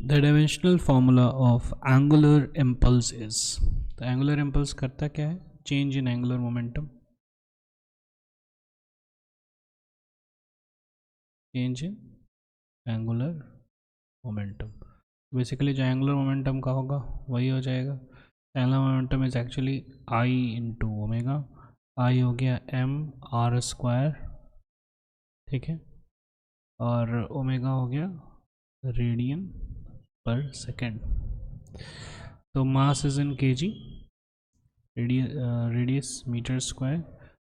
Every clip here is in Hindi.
The dimensional formula of angular impulse is. तो एंगुलर इम्पल्स करता क्या है? Change in angular momentum, change in angular momentum. Basically जो एंगुलर मोमेंटम का होगा वही हो जाएगा। Angular momentum is actually I into omega. I हो गया एम आर स्क्वायर, ठीक है, और ओमेगा हो गया रेडियन पर सेकेंड। तो mass is in KG, radius metre square,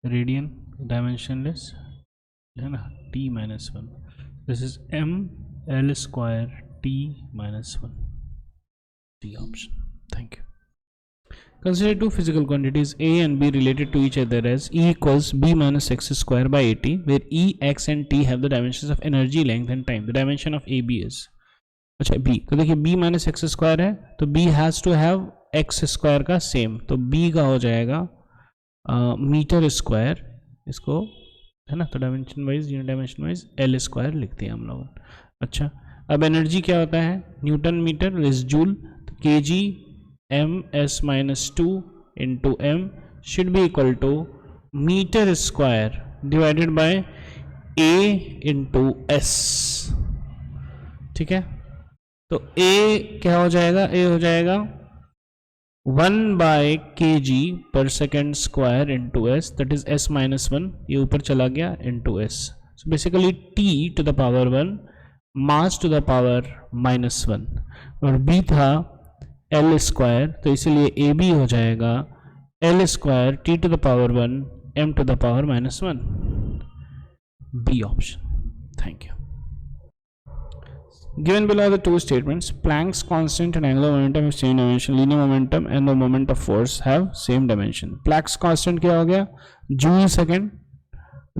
radian dimensionless है ना, t minus one. This is m l square t minus one, D option. Thank you. Consider two physical quantities A and B related to each other as E equals B minus x square by 80, where E, x and t have the dimensions of energy, length and time. The dimension of AB is, अच्छा B, तो देखिए B माइनस एक्स स्क्वायर है तो B has to have X square का सेम, तो B का हो जाएगा मीटर स्क्वायर, इसको है ना, तो dimension wise unit dimension wise L square लिखते हैं हम लोग। अच्छा, अब एनर्जी क्या होता है? न्यूटन मीटर इज जूल, तो K G M S minus two into M should be equal to metre square divided by A into S, ठीक है। तो ए क्या हो जाएगा? ए हो जाएगा 1 बाय के जी पर second square into S, that is S minus one, ये ऊपर चला गया into S. So basically T to the power 1 mass to the power minus one, और बी था एल स्क्वायर, तो इसीलिए ए बी हो जाएगा L square T to the power 1 M to the power minus one, B option. Thank you. Given below the two statements, Planck's constant and angular momentum have same dimension, linear momentum and the moment of force have same dimension. Planck's constant क्या हो गया? Joule second,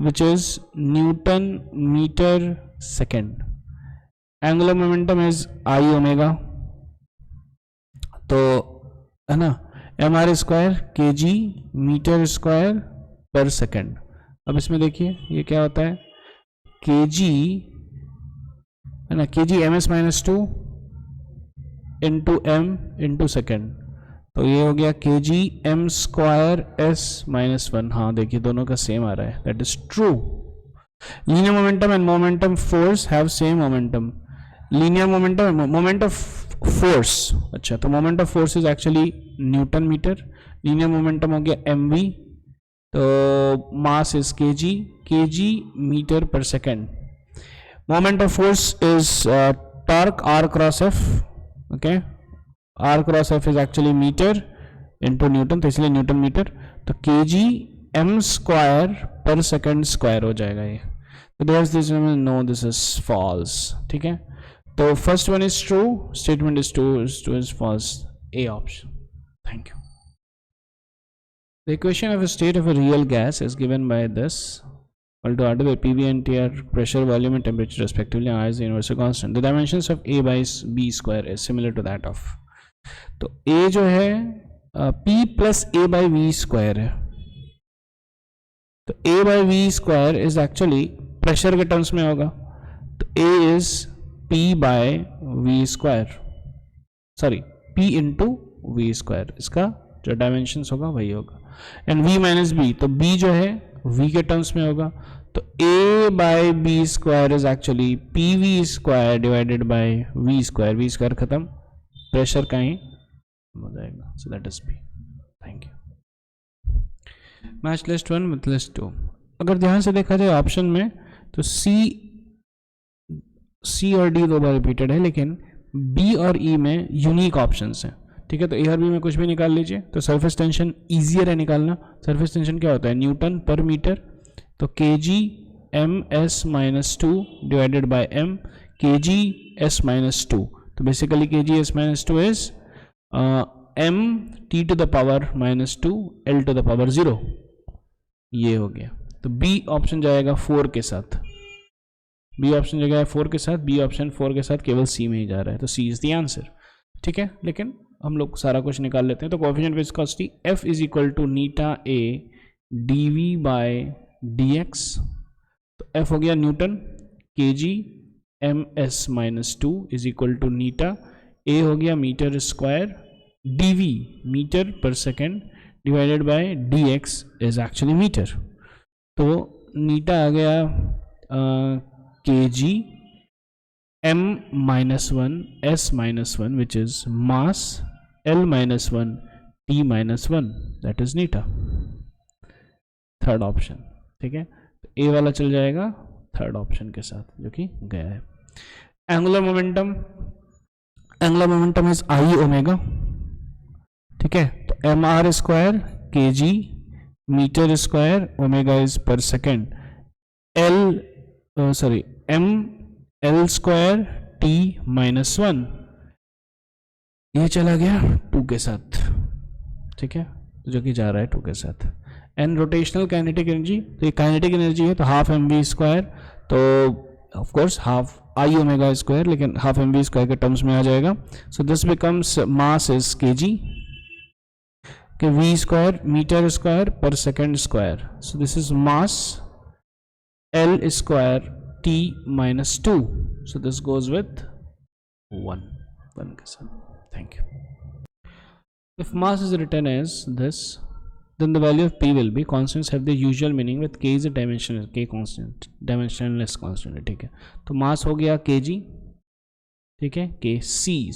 which is Newton meter second. Angular momentum is I omega, तो है ना, M R square K G metre square पर सेकेंड। अब इसमें देखिए ये क्या होता है? के जी है ना, K G M S minus two into M into second, तो ये हो गया K G M square S minus one. हाँ देखिए दोनों का सेम आ रहा है, that is true. Linear momentum and momentum force have same momentum. Linear momentum, moment of force, अच्छा तो moment of force is actually newton metre, linear momentum हो गया एम वी, तो mass is K G metre पर second. Moment of force is torque R cross F, okay, R cross F is actually meter into Newton, तो इसलिए न्यूटन मीटर, तो kg m स्क्वायर पर सेकेंड स्क्वायर हो जाएगा ये। तो there's this, no this is false, ठीक है। तो first one is true, statement is true is false, A option. Thank you. The equation of a state of a real gas is given by this. To order where PV and T are pressure, volume and temperature respectively, R is the universal constant. The dimensions of A by B square is similar to that of, तो A जो है P plus A by V square है, तो A by V square is actually pressure के टर्म्स में होगा, तो A is P by V square, sorry P into V square, इसका जो डायमेंशंस होगा वही होगा। एंड V माइनस B, तो B जो है V के टर्म्स में होगा, तो A by B square is actually P V square divided by V square, V square खत्म, प्रेशर का ही हो जाएगा, so that is B. Thank you. Match list 1 with list 2। अगर ध्यान से देखा जाए ऑप्शन में तो सी और डी दो बार रिपीटेड है, लेकिन बी और ई में यूनिक ऑप्शंस हैं, ठीक है। तो ए और बी में कुछ भी निकाल लीजिए, तो सरफेस टेंशन ईजियर है निकालना। सरफेस टेंशन क्या होता है? न्यूटन पर मीटर, तो K G M S minus two divided by M K G S minus two, तो basically K G S minus two is M T to the power minus two L to the power 0, ये हो गया। तो बी ऑप्शन जाएगा 4 के साथ, बी ऑप्शन जाएगा 4 के साथ, बी ऑप्शन 4 के साथ केवल सी में ही जा रहा है, तो सी इज द आंसर, ठीक है। लेकिन हम लोग सारा कुछ निकाल लेते हैं, तो coefficient viscosity F is equal to नीटा A D V by D X, तो F हो गया newton, K G M S minus two is equal to नीटा, ए हो गया मीटर स्क्वायर, डीवी मीटर पर second divided by D X is actually metre. तो नीटा आ गया K G m minus 1 s minus 1 which is mass l minus 1 t minus 1 that is neta, third option. ठीक है, तो ए वाला चल जाएगा थर्ड ऑप्शन के साथ जो कि गया है। Angular momentum, angular momentum is I omega. ठीक है, तो M R square K G metre square omega is पर second, M L square T minus 1, ये चला गया 2 के साथ। ठीक है, जो कि जा रहा है 2 के साथ। एंड रोटेशनल काइनेटिक एनर्जी, तो ये काइनेटिक एनर्जी है तो हाफ एम वी स्क्वायर, तो of course half I omega square, लेकिन हाफ एम वी स्क्वायर के टर्म्स में आ जाएगा। सो this becomes mass is K जी के वी स्क्वायर मीटर स्क्वायर पर second square, so this is mass L square t minus 2, so this goes with 1 के साथ। Thank you. If mass is written as this, then the value of p will be, constants have the usual meaning with k is a dimensional, k constant, dimensionless constant है। ठीक है, तो मास हो गया kg, ठीक है, k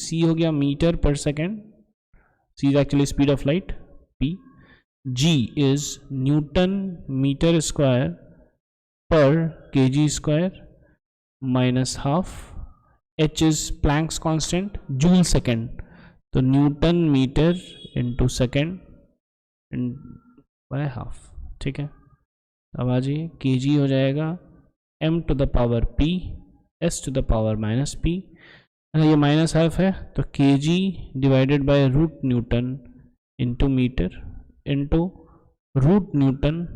c हो गया मीटर पर second, c is actually speed of light, p, g is newton metre square पर kg square minus half, h is Planck's constant, joule second, तो newton metre into second by half. ठीक है, अब आ जाइए kg हो जाएगा m to the power p s to the power minus p, ये माइनस हाफ है तो kg divided by root newton into metre into root newton,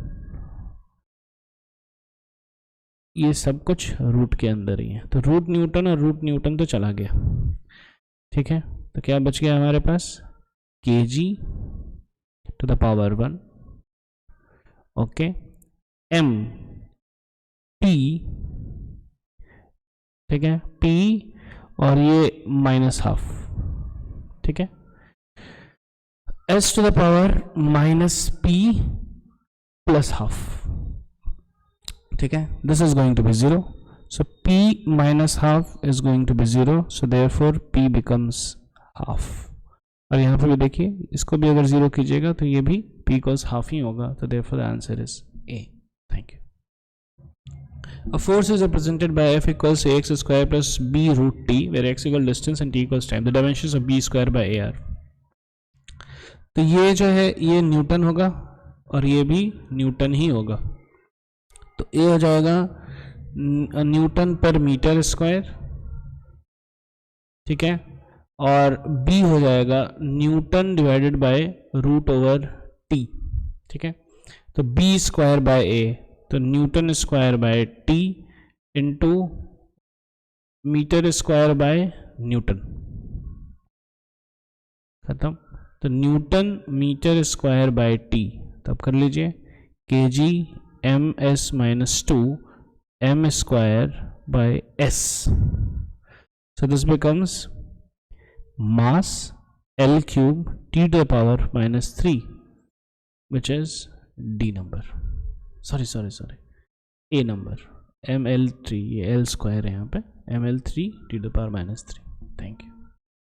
ये सब कुछ रूट के अंदर ही है, तो रूट न्यूटन और रूट न्यूटन तो चला गया। ठीक है, तो क्या बच गया हमारे पास, K G to the power 1, okay, M P, ठीक है, पी और ये माइनस हाफ। ठीक है, S to the power minus P plus half. ठीक है, this is going to be 0, so p minus half is going to be 0, so therefore p becomes half. और यहाँ पर भी देखिए, इसको भी अगर 0 कीजिएगा तो ये भी p इक्वल्स हाफ ही होगा, तो therefore the answer is a। Thank you. A force is represented by F equals ax square plus b root t, where x equals distance and t equals time. The dimensions of b square by a are, तो ये जो है ये न्यूटन होगा और ये भी न्यूटन ही होगा, तो ए हो जाएगा न्यूटन पर मीटर स्क्वायर। ठीक है, और बी हो जाएगा newton divided by root over T. ठीक है, तो बी स्क्वायर बाय ए, तो newton square by T into metre square by newton, खत्म। तो newton metre square by T, तब कर लीजिए K G M S minus 2 M square by S, so this becomes mass L cube T to the power minus 3 which is D number, sorry A number, M L 3, ये एल स्क्वायर है यहाँ पे, M L 3 T to the power minus 3। Thank you.